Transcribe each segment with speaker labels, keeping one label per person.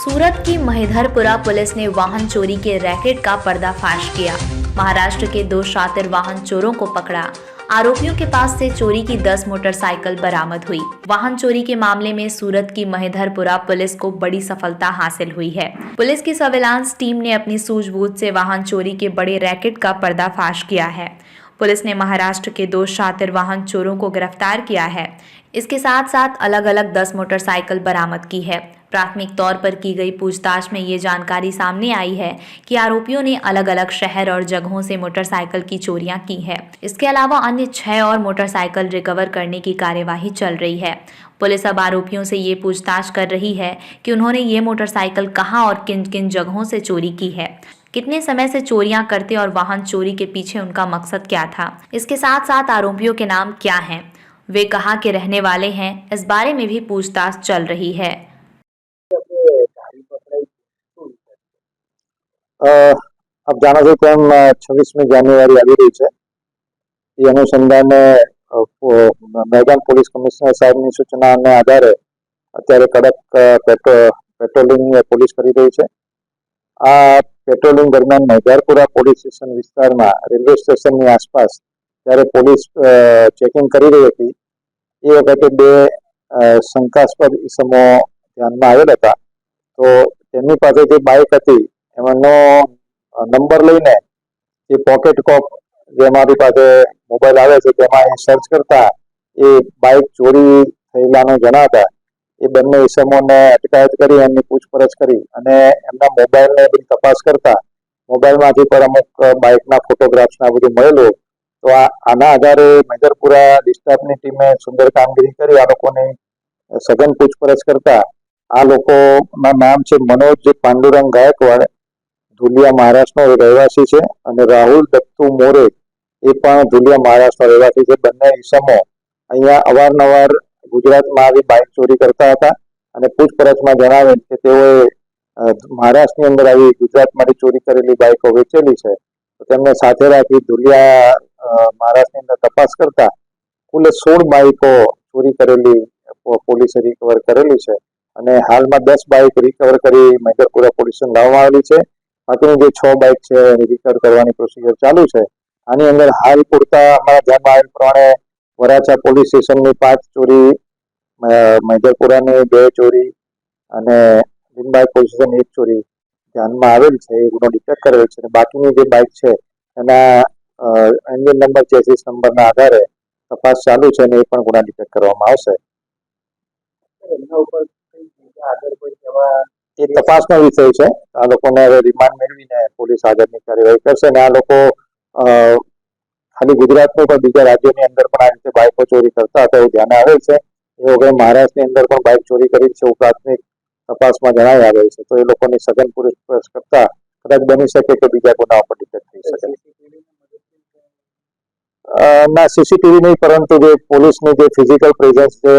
Speaker 1: सूरत की महेधरपुरा पुलिस ने वाहन चोरी के रैकेट का पर्दाफाश किया। महाराष्ट्र के 2 शातिर वाहन चोरों को पकड़ा। आरोपियों के पास से चोरी की 10 मोटरसाइकिल बरामद हुई। वाहन चोरी के मामले में सूरत की महेधरपुरा पुलिस को बड़ी सफलता हासिल हुई है। पुलिस की सर्विलांस टीम ने अपनी सूझबूझ से वाहन चोरी के बड़े रैकेट का पर्दाफाश किया है। पुलिस ने महाराष्ट्र के 2 शातिर वाहन चोरों को गिरफ्तार किया है। इसके साथ साथ अलग अलग 10 मोटरसाइकिल बरामद की है। प्राथमिक तौर पर की गई पूछताछ में ये जानकारी सामने आई है कि आरोपियों ने अलग अलग शहर और जगहों से मोटरसाइकिल की चोरियां की है। इसके अलावा अन्य 6 और मोटरसाइकिल रिकवर करने की कार्यवाही चल रही है। पुलिस अब आरोपियों से ये पूछताछ कर रही है कि उन्होंने ये मोटरसाइकिल कहां और किन किन जगहों से चोरी की है, कितने समय से चोरियां करते और वाहन चोरी के पीछे उनका मकसद क्या था। इसके साथ साथ आरोपियों के नाम क्या हैं, वे कहां के रहने वाले हैं, इस बारे में भी पूछताछ चल रही है।
Speaker 2: આપ જાણો છો તેમ 26મી જાન્યુઆરી આવી રહી છે. એ અનુસંધાને મેદાન પોલીસ કમિશનર સાહેબની સૂચનાને આધારે અત્યારે કડક પેટ્રોલિંગ પોલીસ કરી રહી છે. આ પેટ્રોલિંગ દરમિયાન મહેધારપુરા પોલીસ સ્ટેશન વિસ્તારમાં રેલવે સ્ટેશનની આસપાસ જ્યારે પોલીસ ચેકિંગ કરી રહી હતી એ વખતે 2 શંકાસ્પદ ઇસમો ધ્યાનમાં આવેલ હતા. તો તેમની પાસે જે બાઇક હતી એમાંનો નંબર લઈને એ પોકેટ કોપ જે અમારી પાસે મોબાઈલ આવે છે તેમાં સર્ચ કરતા એ બાઇક ચોરી થયેલાનું જણાતા એ બંને ઇસમોને અટકાયત કરી એમની પૂછપરછ કરી અને એમના મોબાઈલને બધી તપાસ કરતા મોબાઈલમાંથી પણ અમુક બાઇકના ફોટોગ્રાફ્સના બધું મળેલું. તો આના આધારે મહેધરપુરા ડિસ્ટાફની ટીમે સુંદર કામગીરી કરી આ લોકોની સઘન પૂછપરછ કરતા આ લોકોના નામ છે મનોજ પાંડુરંગ ગાયકવાડ, ધુલિયા મહારાષ્ટ્રનો રહેવાસી છે, અને રાહુલ દત્તુ મોરે એ પણ ધુલિયા મહારાષ્ટ્રનો રહેવાસી છે. બંને ઇસમો અહીંયા અવારનવાર ગુજરાતમાં આવી બાઇક ચોરી કરતા હતા અને પૂછપરછમાં જણાવેલ કે તેઓએ મહારાષ્ટ્રની અંદર આવી ગુજરાતમાંથી ચોરી કરેલી બાઇકો વેચેલી છે. તો તેમને સાથે રાખી ધુલિયા મહારાષ્ટ્રની અંદર તપાસ કરતા કુલ 16 બાઇકો ચોરી કરેલી પોલીસે રિકવર કરેલી છે અને હાલમાં 10 બાઇક રિકવર કરી મહેધરપુરા પોલીસ સ્ટેશન લાવવામાં આવેલી છે. બાકીની જે 6 બાઇક છે એની રિકવર કરવાની પ્રોસિજર ચાલુ છે. આની અંદર હાલ પૂરતા અમારા ધ્યાનમાં આવેલ પ્રમાણે વરાછા પોલીસ સ્ટેશનની 5 ચોરી, મહેધરપુરાની 2 ચોરી અને લીંબાયત પોલીસ સ્ટેશનની 1 ચોરી ધ્યાનમાં આવેલ છે. એ ગુનો ડિટેક્ટ કરેલ છે. બાકીની જે બાઇક છે એના એન્જિન નંબર, ચેસિસ નંબરના આધારે તપાસ ચાલુ છે અને એ પણ ગુના ડિટેક્ટ કરવામાં આવશે. એ તપાસનો વિષય છે. આ લોકોને હવે રિમાન્ડ મેળવીને પોલીસ આગળની કાર્યવાહી કરશે. અને આ લોકો ખાલી ગુજરાતનું પણ બીજા રાજ્યોની અંદર પણ આ રીતે બાઇકો ચોરી કરતા હતા એવું ધ્યાને આવેલ છે. એ વગર મહારાષ્ટ્રની અંદર પણ બાઇક ચોરી કરી છે એવું પ્રાથમિક તપાસમાં જણાવી આવેલ છે. તો એ લોકોની સઘન પૂછપરછ કરતા કદાચ બની શકે કે બીજા ગુનાઓ પણ ડિટેક્ટ થઈ શકે. ના, સીસીટીવી નહીં, પરંતુ જે પોલીસની જે ફિઝિકલ પ્રેઝન્સ જે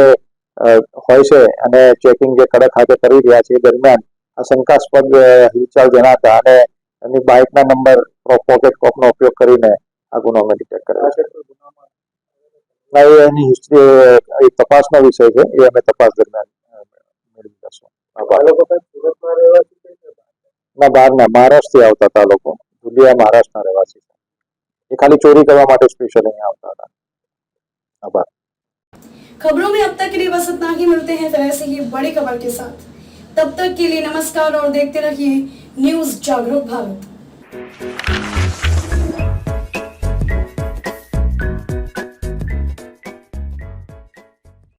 Speaker 2: હોય છે અને ચેકિંગ જે કડક હાથે કરી રહ્યા છે એ દરમિયાન આ શંકાસ્પદ હિલચાલ જણાતા અને એમની બાઇકના નંબર પોકેટ કોપનો ઉપયોગ કરીને આ ગુનો અમે ડિટેક્ટ કરેલો છે. એની હિસ્ટ્રી એ તપાસનો વિષય છે. એ અમે તપાસ દરમિયાન મેળવી લઈશું. ના, બહારના મહારાષ્ટ્રથી આવતા હતા લોકો. ધુલિયા મહારાષ્ટ્રના રહેવાસી છે. એ ખાલી ચોરી કરવા માટે સ્પેશિયલ અહીંયા આવતા હતા. આભાર.
Speaker 3: खबरों में अब तक के लिए बस इतना ही. मिलते हैं फिर ऐसे ही बड़ी खबर के साथ. तब तक के लिए नमस्कार और देखते रहिए न्यूज़ जागरूक भारत.